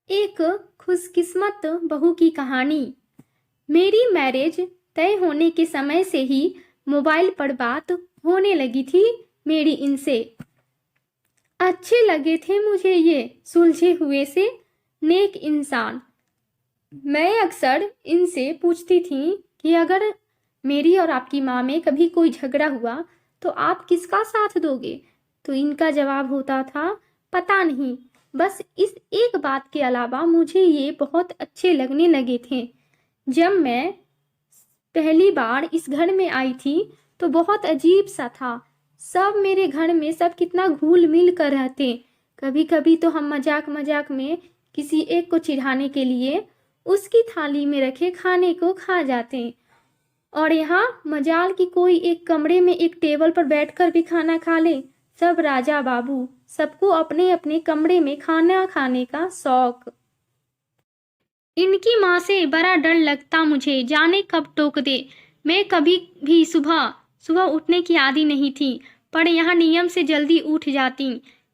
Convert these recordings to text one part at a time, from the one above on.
एक खुशकिस्मत बहू की कहानी। मेरी मैरिज तय होने के समय से ही मोबाइल पर बात होने लगी थी मेरी इनसे। अच्छे लगे थे मुझे ये सुलझे हुए से नेक इंसान। मैं अक्सर इनसे पूछती थी कि अगर मेरी और आपकी माँ में कभी कोई झगड़ा हुआ तो आप किसका साथ दोगे? तो इनका जवाब होता था, पता नहीं, बस इस एक बात के अलावा मुझे ये बहुत अच्छे लगने लगे थे। जब मैं पहली बार इस घर में आई थी तो बहुत अजीब सा था। सब मेरे घर में सब कितना घुल मिल कर रहते। कभी कभी तो हम मजाक मजाक में किसी एक को चिढ़ाने के लिए उसकी थाली में रखे खाने को खा जाते। और यहाँ मजाल की कोई एक कमरे में एक टेबल पर बैठकर भी खाना खा ले। सब राजा बाबू, सबको अपने अपने कमरे में खाना खाने का शौक। इनकी माँ से बड़ा डर लगता मुझे, जाने कब टोक दे। मैं कभी भी सुबह सुबह उठने की आदी नहीं थी, पर यहाँ नियम से जल्दी उठ जाती।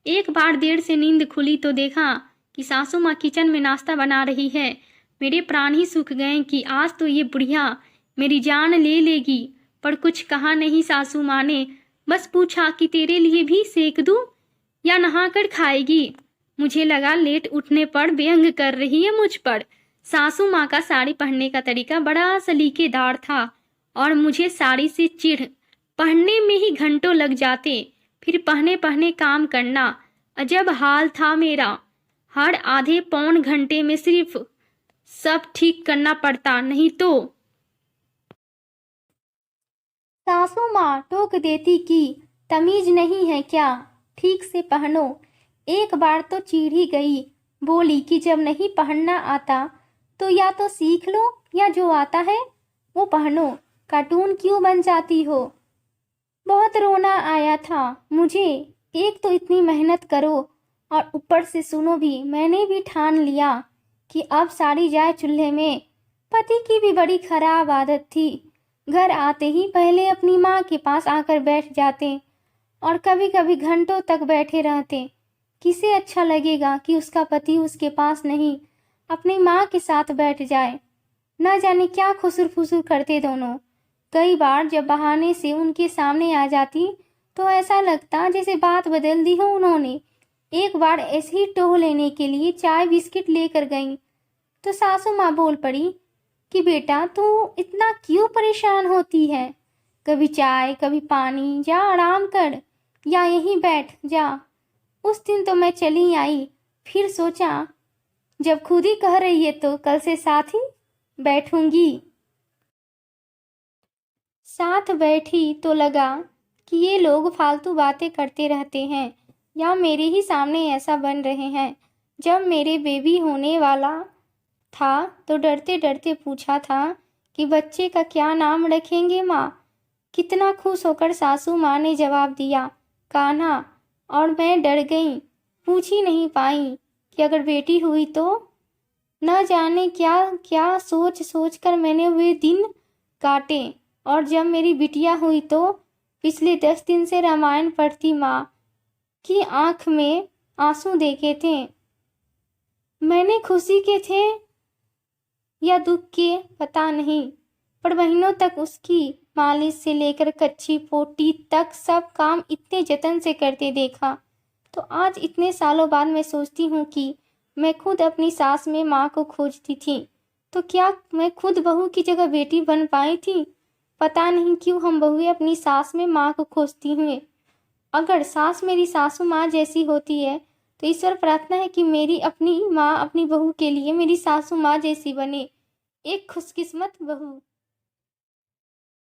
एक बार देर से नींद खुली तो देखा कि सासू माँ किचन में नाश्ता बना रही है। मेरे प्राण ही सूख गए कि आज तो ये बुढ़िया मेरी जान ले लेगी। पर कुछ कहा नहीं सासू माँ ने, बस पूछा कि तेरे लिए भी सेक दूं या नहाकर खाएगी। मुझे लगा लेट उठने पर व्यंग कर रही है मुझ पर। सासू माँ का साड़ी पहनने का तरीका बड़ा सलीकेदार था और मुझे साड़ी से चिढ़। पहनने में ही घंटों लग जाते, फिर पहने पहने काम करना अजब हाल था मेरा। हर आधे पौन घंटे में सिर्फ सब ठीक करना पड़ता, नहीं तो सासू माँ टोक देती कि तमीज नहीं है क्या, ठीक से पहनो। एक बार तो चिढ़ ही गई, बोली कि जब नहीं पहनना आता तो या तो सीख लो या जो आता है वो पहनो, कार्टून क्यों बन जाती हो। बहुत रोना आया था मुझे। एक तो इतनी मेहनत करो और ऊपर से सुनो भी। मैंने भी ठान लिया कि अब साड़ी जाए चूल्हे में। पति की भी बड़ी खराब आदत थी, घर आते ही पहले अपनी माँ के पास आकर बैठ जाते और कभी कभी घंटों तक बैठे रहते। किसे अच्छा लगेगा कि उसका पति उसके पास नहीं, अपनी माँ के साथ बैठ जाए। न जाने क्या खुसुर फुसुर करते दोनों। कई बार जब बहाने से उनके सामने आ जाती तो ऐसा लगता जैसे बात बदल दी हो उन्होंने। एक बार ऐसे ही टोह लेने के लिए चाय बिस्किट लेकर गई तो सासू माँ बोल पड़ी कि बेटा तू इतना क्यों परेशान होती है, कभी चाय कभी पानी, जा आराम कर या यहीं बैठ जा। उस दिन तो मैं चली आई, फिर सोचा जब खुद ही कह रही है तो कल से साथ ही बैठूंगी। साथ बैठी तो लगा कि ये लोग फालतू बातें करते रहते हैं या मेरे ही सामने ऐसा बन रहे हैं। जब मेरे बेबी होने वाला था तो डरते डरते पूछा था कि बच्चे का क्या नाम रखेंगे माँ। कितना खुश होकर सासू माँ ने जवाब दिया, कान्हा। और मैं डर गई, पूछ ही नहीं पाई कि अगर बेटी हुई तो। न जाने क्या क्या सोच सोच कर मैंने वे दिन काटे। और जब मेरी बिटिया हुई तो पिछले 10 दिन से रामायण पढ़ती माँ की आंख में आंसू देखे थे। मैंने खुशी के थे या दुख के पता नहीं, पर महीनों तक उसकी मालिश से लेकर कच्ची पोटी तक सब काम इतने जतन से करते देखा। तो आज इतने सालों बाद मैं सोचती हूँ कि मैं खुद अपनी सास में माँ को खोजती थी तो क्या मैं खुद बहू की जगह बेटी बन पाई थी। पता नहीं क्यों हम बहुएं अपनी सास में माँ को खोजती हुए। अगर सास मेरी सासू माँ जैसी होती है तो ईश्वर प्रार्थना है कि मेरी अपनी माँ अपनी बहू के लिए मेरी सासू माँ जैसी बने, एक खुशकिस्मत बहू।